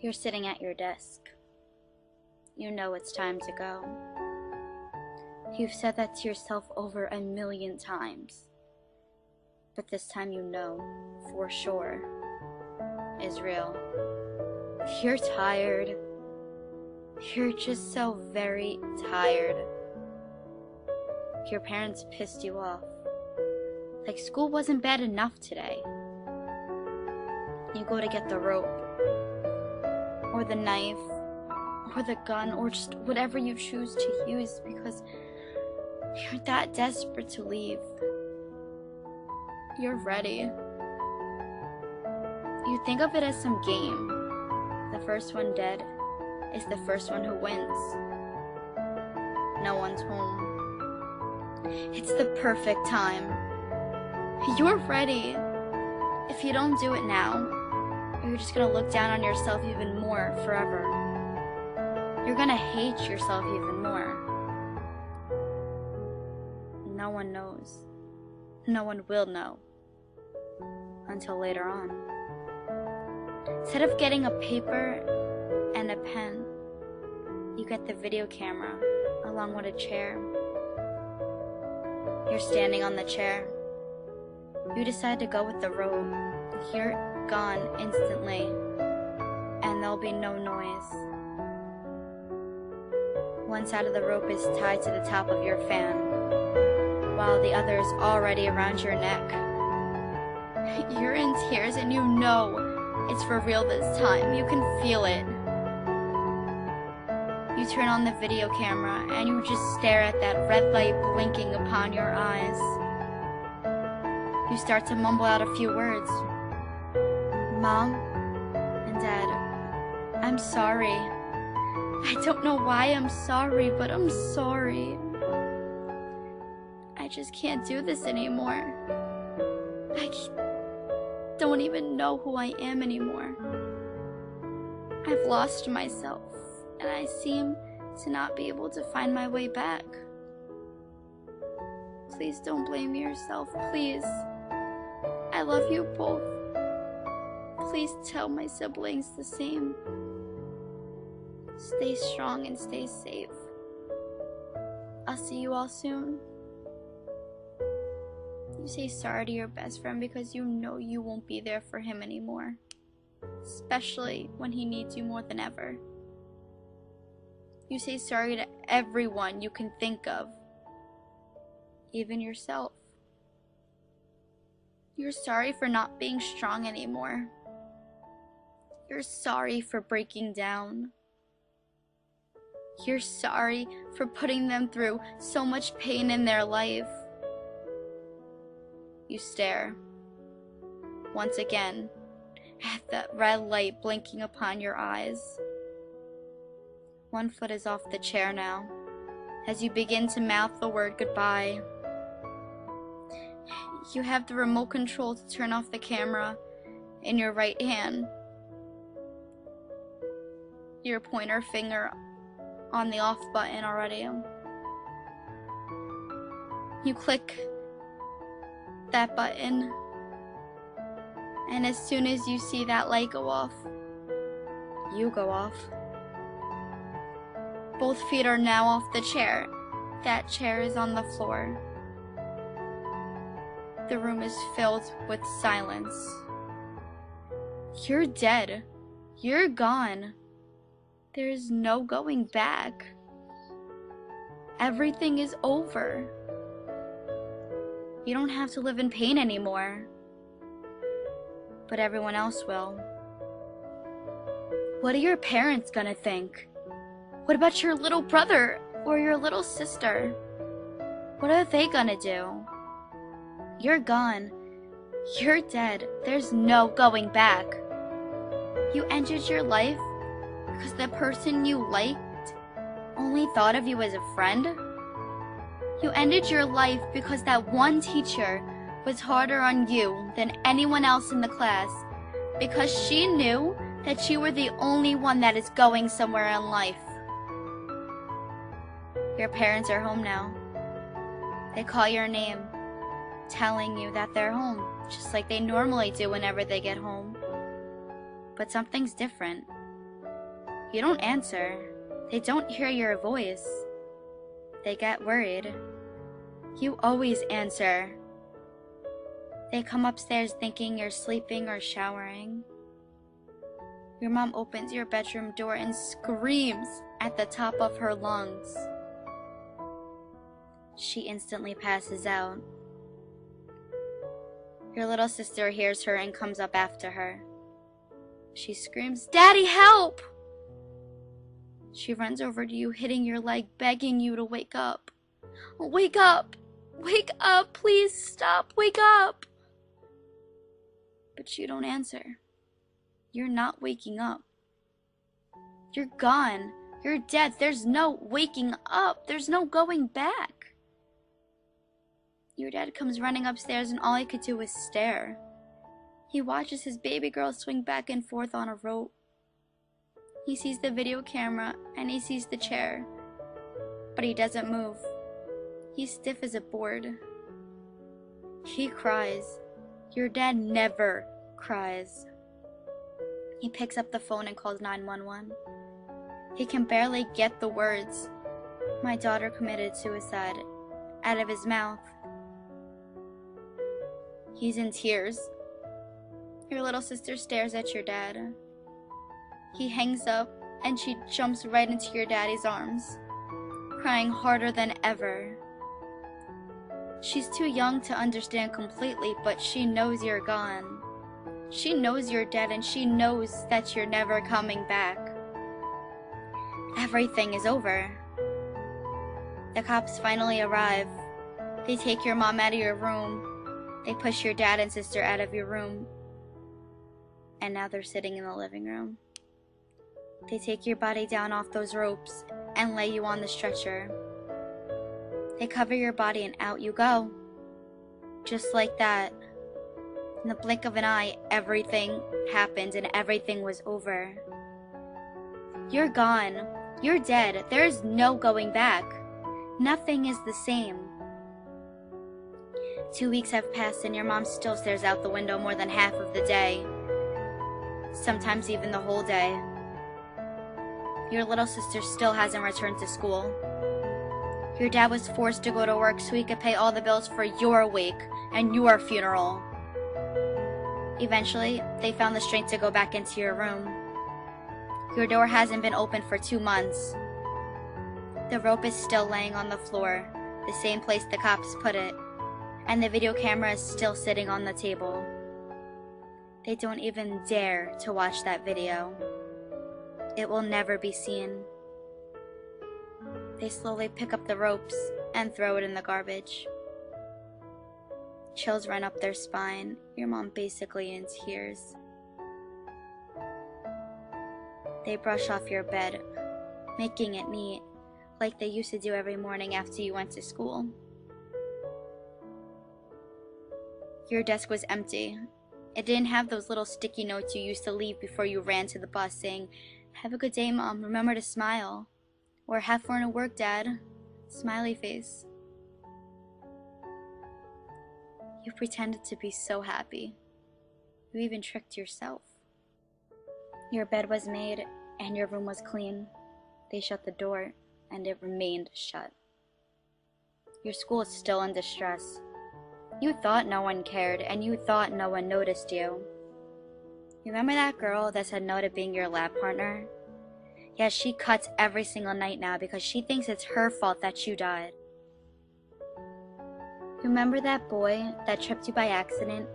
You're sitting at your desk. You know it's time to go. You've said that to yourself over 1,000,000 times. But this time you know, for sure, is real. You're tired. You're just so very tired. Your parents pissed you off. Like school wasn't bad enough today. You go to get the rope, or the knife, or the gun, or just whatever you choose to use because you're that desperate to leave. You're ready. You think of it as some game. The first one dead is the first one who wins. No one's home. It's the perfect time. You're ready. If you don't do it now, you're just gonna look down on yourself even more forever. You're gonna hate yourself even more. No one knows. No one will know. Until later on. Instead of getting a paper and a pen, you get the video camera along with a chair. You're standing on the chair. You decide to go with the rope. You're gone instantly, and there'll be no noise. One side of the rope is tied to the top of your fan, while the other is already around your neck. You're in tears and you know it's for real this time. You can feel it. You turn on the video camera and you just stare at that red light blinking upon your eyes. You start to mumble out a few words. Mom and Dad, I'm sorry. I don't know why I'm sorry, but I'm sorry. I just can't do this anymore. I don't even know who I am anymore. I've lost myself, and I seem to not be able to find my way back. Please don't blame yourself, please. I love you both. Please tell my siblings the same. Stay strong and stay safe. I'll see you all soon. You say sorry to your best friend because you know you won't be there for him anymore, especially when he needs you more than ever. You say sorry to everyone you can think of, even yourself. You're sorry for not being strong anymore. You're sorry for breaking down. You're sorry for putting them through so much pain in their life. You stare, once again, at that red light blinking upon your eyes. One foot is off the chair now, as you begin to mouth the word goodbye. You have the remote control to turn off the camera in your right hand. Your pointer finger on the off button already. You click that button, and as soon as you see that light go off, you go off. Both feet are now off the chair. That chair is on the floor. The room is filled with silence. You're dead. You're gone. There's no going back. Everything is over. You don't have to live in pain anymore. But everyone else will. What are your parents gonna think? What about your little brother or your little sister? What are they gonna do? You're gone. You're dead. There's no going back. You ended your life because the person you liked only thought of you as a friend? You ended your life because that one teacher was harder on you than anyone else in the class, because she knew that you were the only one that is going somewhere in life. Your parents are home now. They call your name, telling you that they're home, just like they normally do whenever they get home. But something's different. You don't answer. They don't hear your voice. They get worried. You always answer. They come upstairs thinking you're sleeping or showering. Your mom opens your bedroom door and screams at the top of her lungs. She instantly passes out. Your little sister hears her and comes up after her. She screams, "Daddy, help!" She runs over to you, hitting your leg, begging you to wake up. "Wake up! Wake up! Please stop! Wake up!" But you don't answer. You're not waking up. You're gone. You're dead. There's no waking up. There's no going back. Your dad comes running upstairs and all he could do is stare. He watches his baby girl swing back and forth on a rope. He sees the video camera and he sees the chair, but he doesn't move. He's stiff as a board. He cries. Your dad never cries. He picks up the phone and calls 911. He can barely get the words, "My daughter committed suicide," out of his mouth. He's in tears. Your little sister stares at your dad. He hangs up and she jumps right into your daddy's arms, crying harder than ever. She's too young to understand completely, but she knows you're gone. She knows you're dead and she knows that you're never coming back. Everything is over. The cops finally arrive. They take your mom out of your room. They push your dad and sister out of your room. And now they're sitting in the living room. They take your body down off those ropes and lay you on the stretcher. They cover your body and out you go. Just like that. In the blink of an eye, everything happened and everything was over. You're gone. You're dead. There's no going back. Nothing is the same. 2 weeks have passed and your mom still stares out the window more than half of the day. Sometimes even the whole day. Your little sister still hasn't returned to school. Your dad was forced to go to work so he could pay all the bills for your wake and your funeral. Eventually, they found the strength to go back into your room. Your door hasn't been opened for 2 months. The rope is still laying on the floor, the same place the cops put it, and the video camera is still sitting on the table. They don't even dare to watch that video. It will never be seen. They slowly pick up the ropes and throw it in the garbage. Chills run up their spine, your mom basically in tears. They brush off your bed, making it neat, like they used to do every morning after you went to school. Your desk was empty. It didn't have those little sticky notes you used to leave before you ran to the bus saying, "Have a good day, Mom. Remember to smile." Or "Have fun at work, Dad." Smiley face. You pretended to be so happy. You even tricked yourself. Your bed was made and your room was clean. They shut the door and it remained shut. Your school is still in distress. You thought no one cared and you thought no one noticed you. You remember that girl that said no to being your lab partner? Yeah, she cuts every single night now because she thinks it's her fault that you died. Remember that boy that tripped you by accident,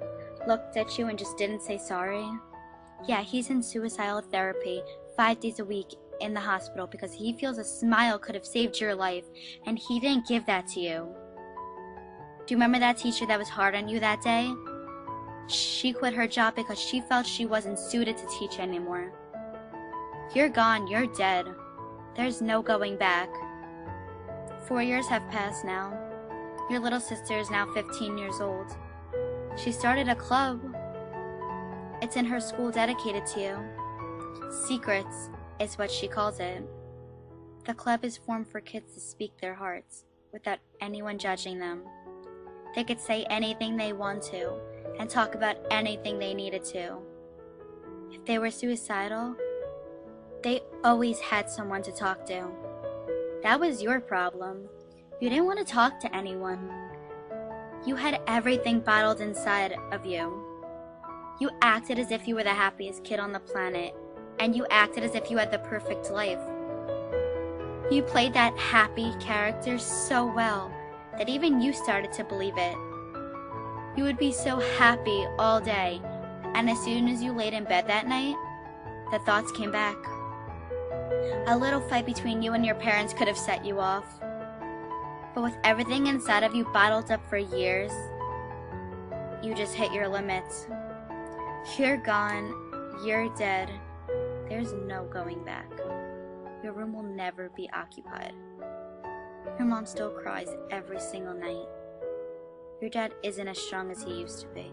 looked at you and just didn't say sorry? Yeah, he's in suicidal therapy 5 days a week in the hospital because he feels a smile could have saved your life and he didn't give that to you. Do you remember that teacher that was hard on you that day? She quit her job because she felt she wasn't suited to teach anymore. You're gone, you're dead. There's no going back. 4 years have passed now. Your little sister is now 15 years old. She started a club. It's in her school dedicated to you. Secrets is what she calls it. The club is formed for kids to speak their hearts without anyone judging them. They could say anything they want to and talk about anything they needed to. If they were suicidal, They always had someone to talk to. That was your problem. You didn't want to talk to anyone. You had everything bottled inside of you. You acted as if you were the happiest kid on the planet, and you acted as if you had the perfect life. You played that happy character so well that even you started to believe it. You would be so happy all day, and as soon as you laid in bed that night, the thoughts came back. A little fight between you and your parents could have set you off. But with everything inside of you bottled up for years, you just hit your limits. You're gone, you're dead, there's no going back. Your room will never be occupied. Your mom still cries every single night. Your dad isn't as strong as he used to be.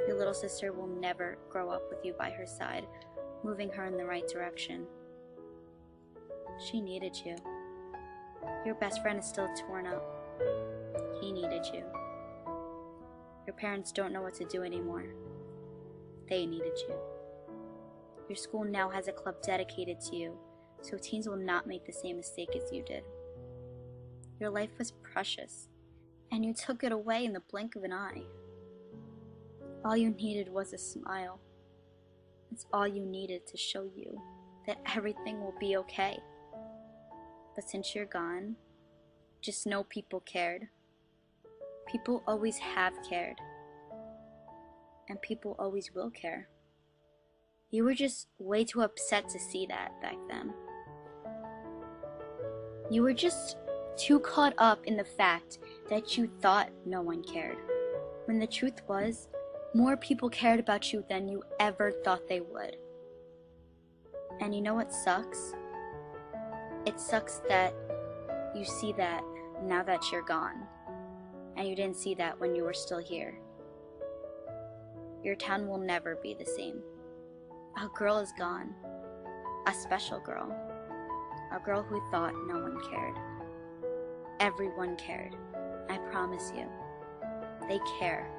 Your little sister will never grow up with you by her side, moving her in the right direction. She needed you. Your best friend is still torn up. He needed you. Your parents don't know what to do anymore. They needed you. Your school now has a club dedicated to you, so teens will not make the same mistake as you did. Your life was precious, and you took it away in the blink of an eye. All you needed was a smile. It's all you needed to show you that everything will be okay. But since you're gone, just know people cared. People always have cared. And people always will care. You were just way too upset to see that back then. You were just too caught up in the fact that you thought no one cared, when the truth was, more people cared about you than you ever thought they would. And you know what sucks? It sucks that you see that now that you're gone, and you didn't see that when you were still here. Your town will never be the same. A girl is gone. A special girl. A girl who thought no one cared. Everyone cared. I promise you. They care.